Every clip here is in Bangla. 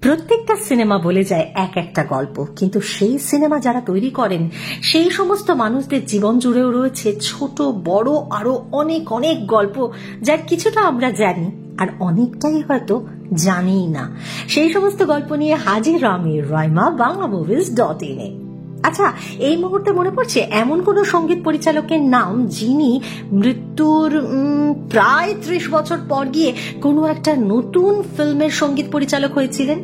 প্রত্যেকটা সিনেমা বলে যায় এক একটা গল্প, কিন্তু সেই সিনেমা যারা তৈরি করেন সেই সমস্ত মানুষদের জীবন জুড়েও রয়েছে ছোট বড় আরো অনেক অনেক গল্প, যার কিছুটা আমরা জানি আর অনেকটাই হয়তো জানিই না। সেই সমস্ত গল্প নিয়ে হাজির আমি রাইমা BanglaMovies.in এ। আচ্ছা, এই মুহূর্তে মনে পড়ছে এমন কোন সঙ্গীত পরিচালকের নাম যিনি মৃত্যুর প্রায় 30 বছর পর গিয়ে কোনো একটা নতুন ফিল্মের সঙ্গীত পরিচালক হয়েছিলেন?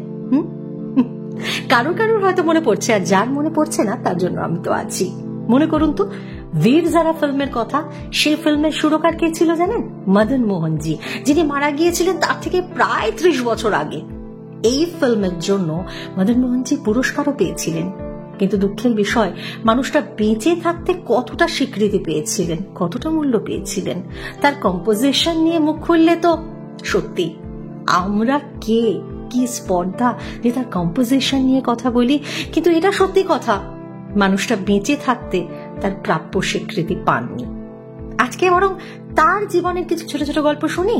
কারোর হয়তো মনে পড়ছে, আর যার মনে পড়ছে না তার জন্য আমি তো আছি। মনে করুন তো, বীর জারা ফিল্মের কথা। সেই ফিল্মের সুরকার কে ছিল জানেন? মদন মোহনজি, যিনি মারা গিয়েছিলেন তার থেকে প্রায় 30 বছর আগে। এই ফিল্মের জন্য মদন মোহনজি পুরস্কারও পেয়েছিলেন, কিন্তু দুঃখের বিষয় মানুষটা বেঁচে থাকতে কতটা স্বীকৃতি পেয়েছিলেন, কতটা মূল্য পেয়েছিলেন, তার কম্পোজিশন নিয়ে মুখ খুললে তো সত্যি আমরা কি স্পর্ধা যে তার কম্পোজিশন নিয়ে কথা বলি। কিন্তু এটা সত্যি কথা, মানুষটা বেঁচে থাকতে তার প্রাপ্য স্বীকৃতি পাননি। আজকে বরং তার জীবনের কিছু ছোট ছোট গল্প শুনি।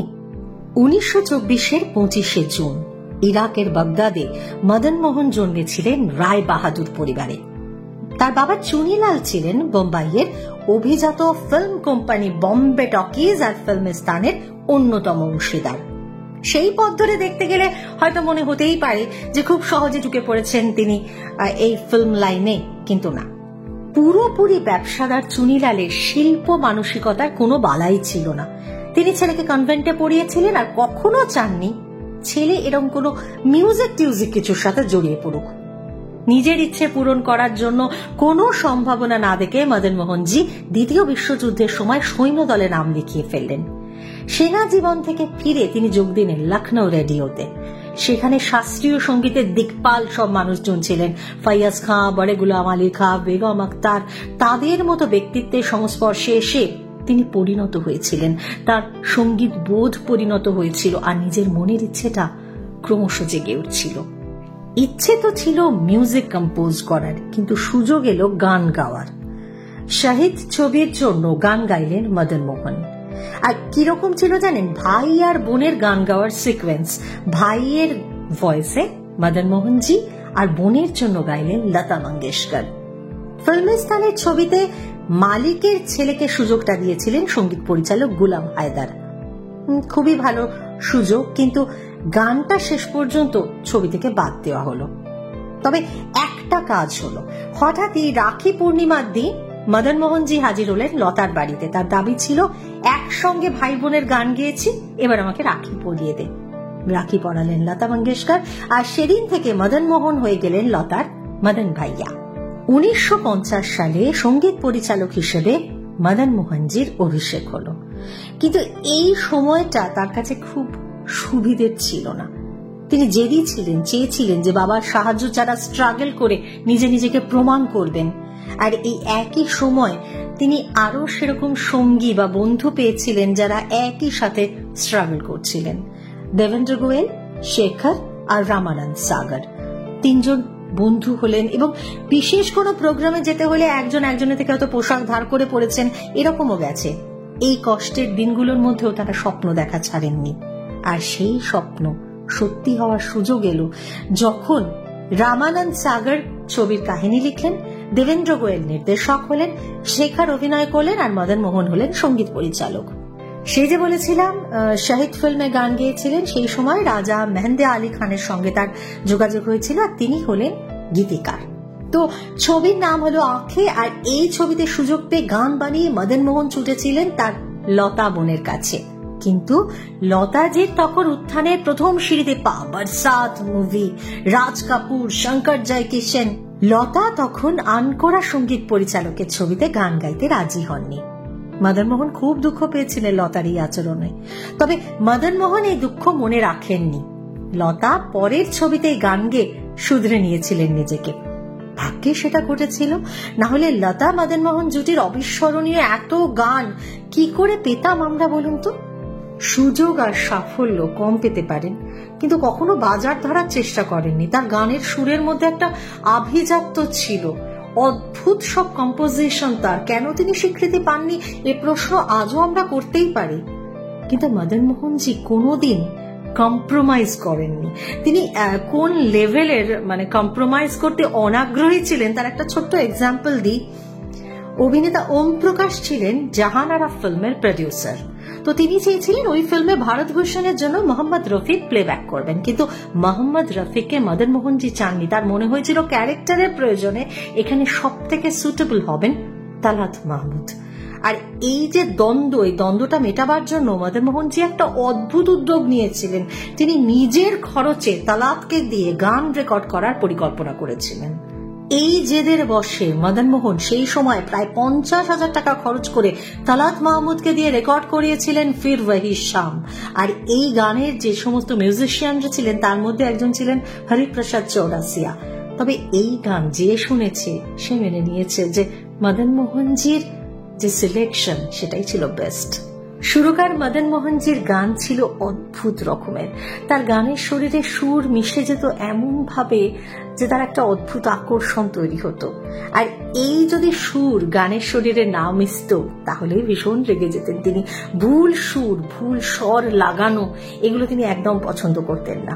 1924-এর 25শে জুন ইরাকের বাগদাদে মদন মোহন জন্মেছিলেন রায় বাহাদুর পরিবারে। তার বাবা চুনিলাল ছিলেন বোম্বাইয়ের অভিজাত ফিল্ম কোম্পানি বম্বে টকিজ আর ফিল্মিস্তানের অন্যতম অংশীদার। সেই পথ ধরে দেখতে গেলে হয়তো মনে হতেই পারে যে খুব সহজে ঢুকে পড়েছেন তিনি এই ফিল্ম লাইনে, কিন্তু না। পুরোপুরি ব্যবসাদার চুনিলালের শিল্প মানসিকতার কোনো বালাই ছিল না। তিনি ছেলেকে কনভেন্টে পড়িয়েছিলেন আর কখনো চাননি ছেলে এরকম কোনো মিউজিক কিছুর সাথে জড়িয়ে পড়ুক। নিজের ইচ্ছে পূরণ করার জন্য কোনো সম্ভাবনা না দেখে মদন মোহনজি দ্বিতীয় বিশ্বযুদ্ধের সময় সৈন্য দলে নাম লিখিয়ে ফেললেন। সেনা জীবন থেকে ফিরে তিনি যোগ দিলেন লখনৌ রেডিওতে। সেখানে শাস্ত্রীয় সঙ্গীতের দিকপাল সব মানুষজন ছিলেন। ফয়াজ খাঁ, বড়ে গুলাম আলী খাঁ, বেগম আক্তার, তাদের মতো ব্যক্তিত্বের সংস্পর্শে এসে তিনি পরিণত হয়েছিলেন, তার সঙ্গীত বোধ পরিণত হয়েছিল, আর নিজের মনের ইচ্ছেটা ক্রমশ জেগে উঠছিল। ইচ্ছে তো ছিল মিউজিক কম্পোজ করার, কিন্তু সুযোগ এলো গান গাওয়ার। শহীদ ছবির জন্য গান গাইলেন মদন মোহন। আর কিরকম ছিল জানেন? ভাই আর বোনের গান গাওয়ার সিকোয়েন্স। ভাইয়ের ভয়েসে মদন মোহনজি আর বোনের জন্য গাইলেন লতা মঙ্গেশকর। ফিল্মিস্তানের ছবিতে মালিকের ছেলেকে সুযোগটা দিয়েছিলেন সঙ্গীত পরিচালক গুলাম হায়দার। খুবই ভালো সুযোগ, কিন্তু গানটা শেষ পর্যন্ত ছবি থেকে বাদ দেওয়া হলো। তবে একটা কাজ হলো, হঠাৎই রাখি পূর্ণিমার দিন মদন মোহনজি হাজির হলেন লতার বাড়িতে। তার দাবি ছিল, একসঙ্গে ভাই বোনের গান গেয়েছি, এবার আমাকে রাখি পরিয়ে দে। রাখি পরালেন লতা মঙ্গেশকর, আর সেদিন থেকে মদন মোহন হয়ে গেলেন লতার মদন ভাইয়া। 1950 সালে সঙ্গীত পরিচালক হিসেবে মদন মোহনজির অভিষেক হলো, কিন্তু এই সময়টা তার কাছে খুব সুবিধের ছিল না। তিনি জেদি ছিলেন, চেয়েছিলেন যে বাবার সাহায্য ছাড়া স্ট্রাগল করে নিজেকে প্রমাণ করবেন। আর এই একই সময় তিনি আরো সেরকম সঙ্গী বা বন্ধু পেয়েছিলেন যারা একই সাথে স্ট্রাগল করছিলেন। দেবেন্দ্র গোয়েল, শেখর আর রামানন্দ সাগর, তিনজন বন্ধু হলেন, এবং বিশেষ কোনো প্রোগ্রামে যেতে হলে একজন একজনের থেকে হয়তো পোশাক ধার করে পড়েছেন, এরকমও গেছে। এই কষ্টের দিনগুলোর মধ্যেও তারা স্বপ্ন দেখা ছাড়েননি। আর সেই স্বপ্ন সত্যি হওয়ার সুযোগ এলো যখন রামানন্দ সাগর ছবির কাহিনী লিখলেন, দেবেন্দ্র গোয়েল নির্দেশক হলেন, শেখর অভিনয় করলেন, আর মদন মোহন হলেন সঙ্গীত পরিচালক। সেই যে বলেছিলাম শহীদ ফিল্মে গান গেয়েছিলেন, সেই সময় রাজা মেহেন্দি আলী খানের সঙ্গে তার যোগাযোগ হয়েছিল, আর তিনি হলেন গীতিকার। তো ছবির নাম হলো আঁখে, আর এই ছবিতে সুযোগ পেয়ে গান বানিয়ে মদন মোহন ছুটেছিলেন তার লতা বোনের কাছে। কিন্তু লতাজির তখন উত্থানের প্রথম সিঁড়িতে পা। বরসাত মুভি, রাজ কাপুর, শঙ্কর জয়কিশন। লতা তখন আনকোরা সঙ্গীত পরিচালকের ছবিতে গান গাইতে রাজি হননি। মদন মোহন খুব দুঃখ পেয়েছিলেন লতার এই আচরণে। তবে মদন মোহন এই দুঃখ মনে রাখেননি। লতা পরের ছবিতে গান গেয়ে শুধরে নিয়েছিলেন নিজেকে। ভাগ্যে সেটা ঘটেছিল, না হলে লতা মদন মোহন জুটির অবিস্মরণীয় এত গান কি করে পেতাম আমরা, বলুন তো? সুযোগ আর সাফল্য কম পেতে পারেন, কিন্তু কখনো বাজার ধরার চেষ্টা করেননি। তার গানের সুরের মধ্যে একটা আভিজাত্য ছিল, অদ্ভুত সব কম্পোজিশন তার। কেন তিনি স্বীকৃতি পাননি এ প্রশ্ন আজও আমরা করতেই পারি। কিন্তু মদন মোহনজি কোনোদিন কম্প্রোমাইজ করেননি। তিনি কোন লেভেলের মানে কম্প্রোমাইজ করতে অনাগ্রহী ছিলেন তার একটা ছোট্ট এক্সাম্পল দিই। অভিনেতা ওম প্রকাশ ছিলেন জাহানারা ফিল্মের প্রডিউসার। তো তিনি চেয়েছিলেন ওই ফিল্মে ভারত ভূষণের জন্য মোহাম্মদ রফিক প্লেব্যাক করবেন, কিন্তু মোহাম্মদ রফিককে মদন মোহনজি চাননি। তার মনে হয়েছিল ক্যারেক্টারের প্রয়োজনে এখানে সব থেকে সুটেবল হবেন তালাত মাহমুদ। আর এই যে দ্বন্দ্ব, এই দ্বন্দ্বটা মেটাবার জন্য মদন মোহনজি একটা অদ্ভুত উদ্যোগ নিয়েছিলেন। তিনি নিজের খরচে তালাতকে দিয়ে গান রেকর্ড করার পরিকল্পনা করেছিলেন। এই জেদের বশে মদন মোহন সেই সময় প্রায় 50,000 টাকা খরচ করে তালাত মাহমুদকে দিয়ে রেকর্ড করিয়েছিলেন ফির ওয়াহি শাম। আর এই গানের যে সমস্ত মিউজিশিয়ানরা ছিলেন তার মধ্যে একজন ছিলেন হরিপ্রসাদ চৌরাসিয়া। তবে এই গান যে শুনেছে সে মেনে নিয়েছে যে মদন মোহনজির যে সিলেকশন সেটাই ছিল বেস্ট। সুরকার মদন মোহনজির গান ছিল অদ্ভুত রকমের। তার গানের শরীরে সুর মিশে যেত এমন ভাবে যে তার একটা অদ্ভুত আকর্ষণ তৈরি হতো। আর এই যদি সুর গানের শরীরে না মিশত তাহলে ভীষণ রেগে যেতেন তিনি। ভুল সুর, ভুল স্বর লাগানো এগুলো তিনি একদম পছন্দ করতেন না।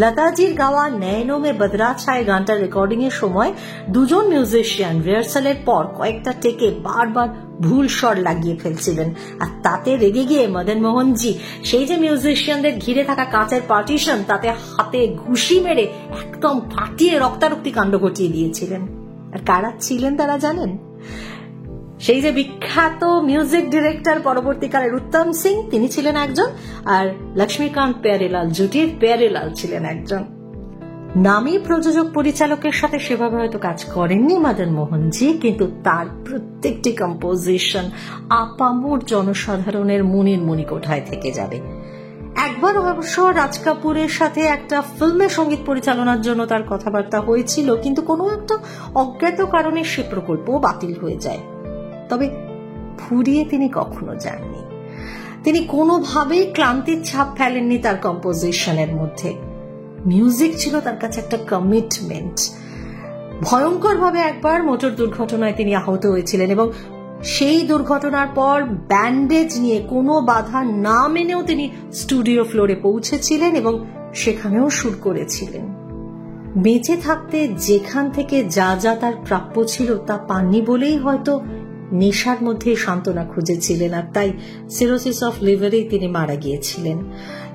লতাজির গাওয়া নয়নো মে বদরা ছায় গানটার রেকর্ডিং এর সময় দুজন মিউজিশিয়ান রিহার্সালের পর কয়েকটা টেকে বারবার ভুল স্বর লাগিয়ে ফেলছিলেন। আর তাতে রেগে গিয়ে মদন মোহনজি সেই যে মিউজিশিয়ানদের ঘিরে থাকা কাঁচের পার্টিশন তাতে হাতে ঘুষি মেরে একদম ফাটিয়ে রক্তারক্তি কাণ্ড ঘটিয়ে দিয়েছিলেন। আর কারা ছিলেন তারা জানেন? সেই যে বিখ্যাত মিউজিক ডিরেক্টর পরবর্তীকালের উত্তম সিং, তিনি ছিলেন একজন, আর লক্ষ্মীকান্ত প্যারেলাল জুটির প্যারেলাল ছিলেন একজন। নামী প্রযোজক পরিচালকের সাথে সেভাবে হয়তো কাজ করেননি মদন মোহনজি, কিন্তু তার প্রত্যেকটি কম্পোজিশন আপামর জনসাধারণের মনের মণিকোঠায় থেকে যাবে। একবার অবশ্য রাজ কাপুরের সাথে একটা ফিল্মের সঙ্গীত পরিচালনার জন্য তার কথাবার্তা হয়েছিল, কিন্তু কোনো একটা অজ্ঞাত কারণে সে প্রকল্প বাতিল হয়ে যায়। তবে ফুরিয়ে তিনি কখনো যাননি। তিনি কোনোভাবেই ক্লান্তির ছাপ ফেলেননি তার কম্পোজিশনের মধ্যে। মিউজিক ছিল তার কাছে একটা কমিটমেন্ট। ভয়ঙ্কর ভাবে একবার মোটর দুর্ঘটনায় তিনি আহত হয়েছিলেন এবং সেই দুর্ঘটনার পর ব্যান্ডেজ নিয়ে কোনো বাধা না মেনেও তিনি স্টুডিও ফ্লোরে পৌঁছেছিলেন এবং সেখানেও সুর করেছিলেন। বেঁচে থাকতে যেখান থেকে যা যা তার প্রাপ্য ছিল তা পাননি বলেই হয়তো নেশার মধ্যে সান্ত্বনা খুঁজেছিলেন, আর তাই সিরোসিস অফ লিভারেই তিনি মারা গিয়েছিলেন।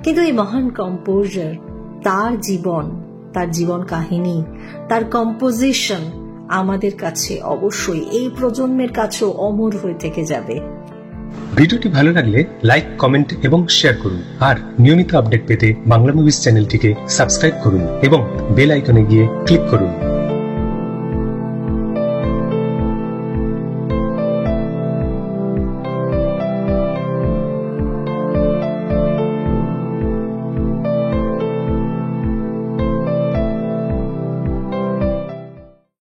কিন্তু এই মহান কম্পোজার, তার জীবন কাহিনী, তার কম্পোজিশন আমাদের কাছে অবশ্যই এই প্রজন্মের কাছেও অমর হয়ে থেকে যাবে। ভিডিওটি ভালো লাগলে লাইক, কমেন্ট এবং শেয়ার করুন। আর নিয়মিত আপডেট পেতে বাংলা মুভিজ চ্যানেলটিকে সাবস্ক্রাইব করুন এবং বেল আইকনে গিয়ে ক্লিক করুন।